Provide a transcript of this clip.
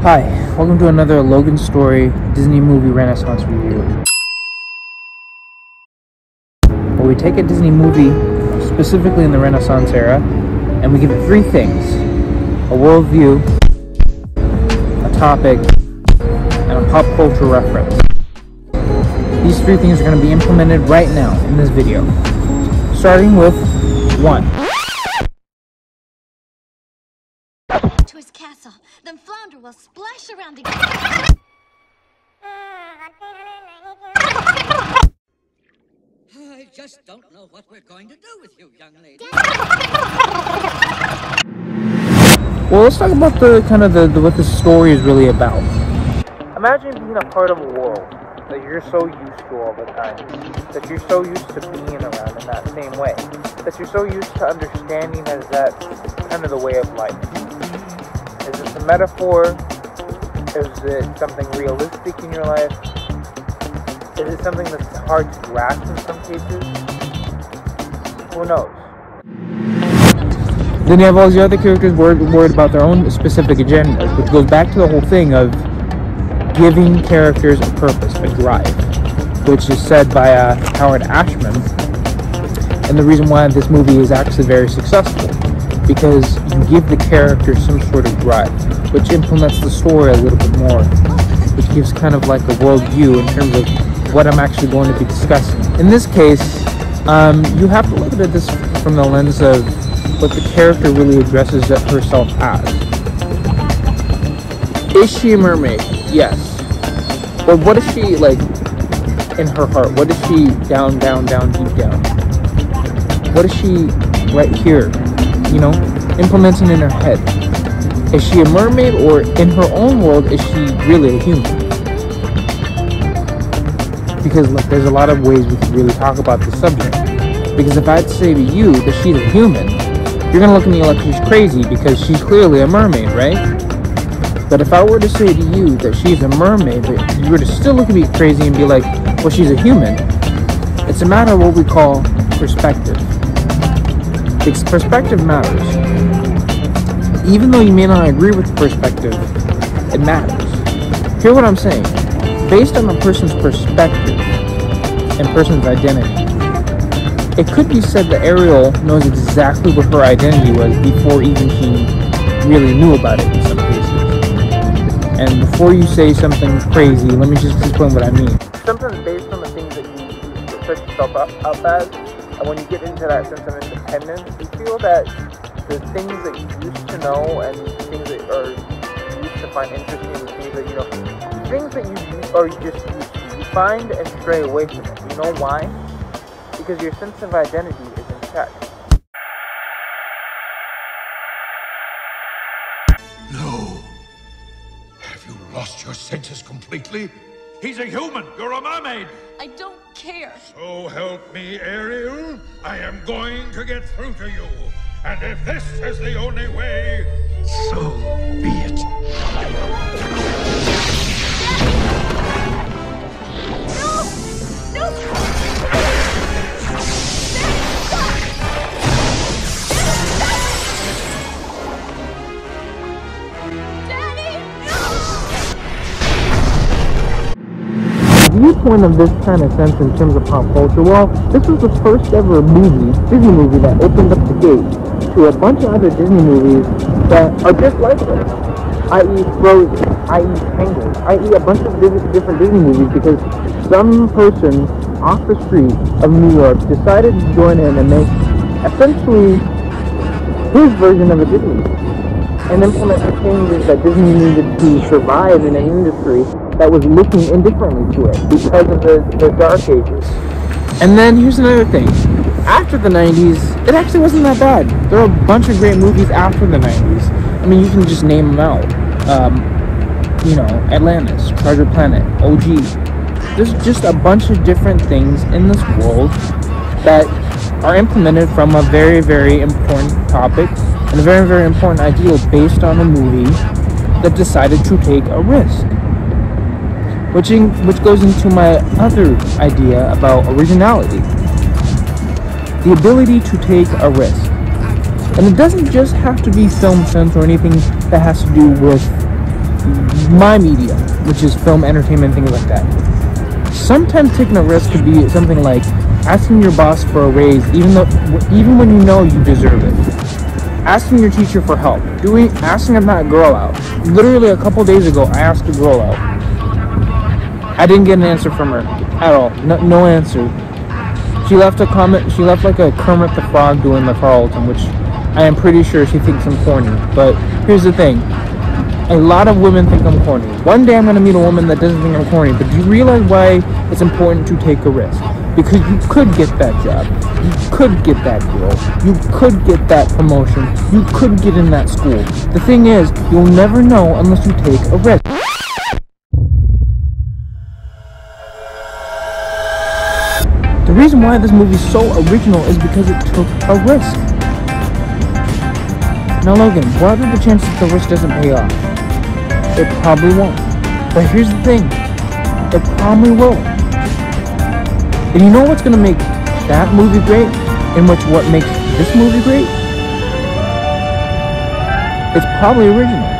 Hi, welcome to another Logan Story Disney Movie Renaissance review. Where we take a Disney movie, specifically in the Renaissance era, and we give it three things: a worldview, a topic, and a pop culture reference. These three things are going to be implemented right now in this video. Starting with 1. To his castle, then Flounder will splash around again. I just don't know what we're going to do with you, young lady. Well, let's talk about what the story is really about. Imagine being a part of a world that you're so used to all the time, that you're so used to being around in that same way, that you're so used to understanding as that kind of the way of life. Is this a metaphor? Is it something realistic in your life? Is it something that's hard to grasp in some cases? Who knows? Then you have all these other characters worried about their own specific agendas, which goes back to the whole thing of giving characters a purpose, a drive, which is said by Howard Ashman. And the reason why this movie is actually very successful, because you give the character some sort of drive, which implements the story a little bit more, which gives kind of like a worldview in terms of what I'm actually going to be discussing. In this case, you have to look at this from the lens of what the character really addresses herself as. Is she a mermaid? Yes. But what is she like in her heart? What is she down, deep down? What is she right here, implementing in her head? Is she a mermaid, or in her own world, is she really a human? Because look, there's a lot of ways we can really talk about this subject. Because if I'd say to you that she's a human, you're gonna look at me like she's crazy because she's clearly a mermaid, right? But if I were to say to you that she's a mermaid, but you were to still look at me crazy and be like, well, she's a human, it's a matter of what we call perspective. Because perspective matters. Even though you may not agree with the perspective, it matters. Hear what I'm saying. Based on a person's perspective and person's identity, it could be said that Ariel knows exactly what her identity was before even she really knew about it in some cases. And before you say something crazy, let me just explain what I mean. Sometimes based on the things that you set yourself up as, and when you get into that sense of independence, you feel that the things that you used to know and things that you used to find interesting, the things that things that you just used to, you find and stray away from it. You know why? Because your sense of identity is in check. No. Have you lost your senses completely? He's a human. You're a mermaid. I don't care. So help me, Ariel. I am going to get through to you. And if this is the only way, so be it. The viewpoint of this kind of sense in terms of pop culture, well, this was the first ever Disney movie that opened up the gate to a bunch of other Disney movies that are just like this, i.e. Frozen, i.e. Tangled, i.e. a bunch of different Disney movies, because some person off the street of New York decided to join in and make essentially his version of a Disney movie and implement the changes that Disney needed to survive in an industry that was looking indifferently to it because of the dark ages. And then here's another thing. After the 90s, it actually wasn't that bad. There are a bunch of great movies after the 90s. I mean, you can just name them out. Atlantis, Treasure Planet, OG. There's just a bunch of different things in this world that are implemented from a very, very important topic and a very, very important ideal based on a movie that decided to take a risk. Which goes into my other idea about originality. The ability to take a risk. And it doesn't just have to be film sense or anything that has to do with, my media, which is film, entertainment, things like that. Sometimes taking a risk could be something like asking your boss for a raise, even when you know you deserve it. Asking your teacher for help. Asking that girl out. Literally a couple days ago, I asked a girl out. I didn't get an answer from her at all. No answer. She left a comment. She left like a Kermit the Frog doing the Carlton, which I am pretty sure she thinks I'm corny. But here's the thing. A lot of women think I'm corny. One day I'm going to meet a woman that doesn't think I'm corny. But do you realize why it's important to take a risk? Because you could get that job. You could get that girl. You could get that promotion. You could get in that school. The thing is, you'll never know unless you take a risk. The reason why this movie is so original is because it took a risk. Now Logan, what are the chances the risk doesn't pay off? It probably won't. But here's the thing. It probably will. And you know what's going to make that movie great? And what makes this movie great? It's probably original.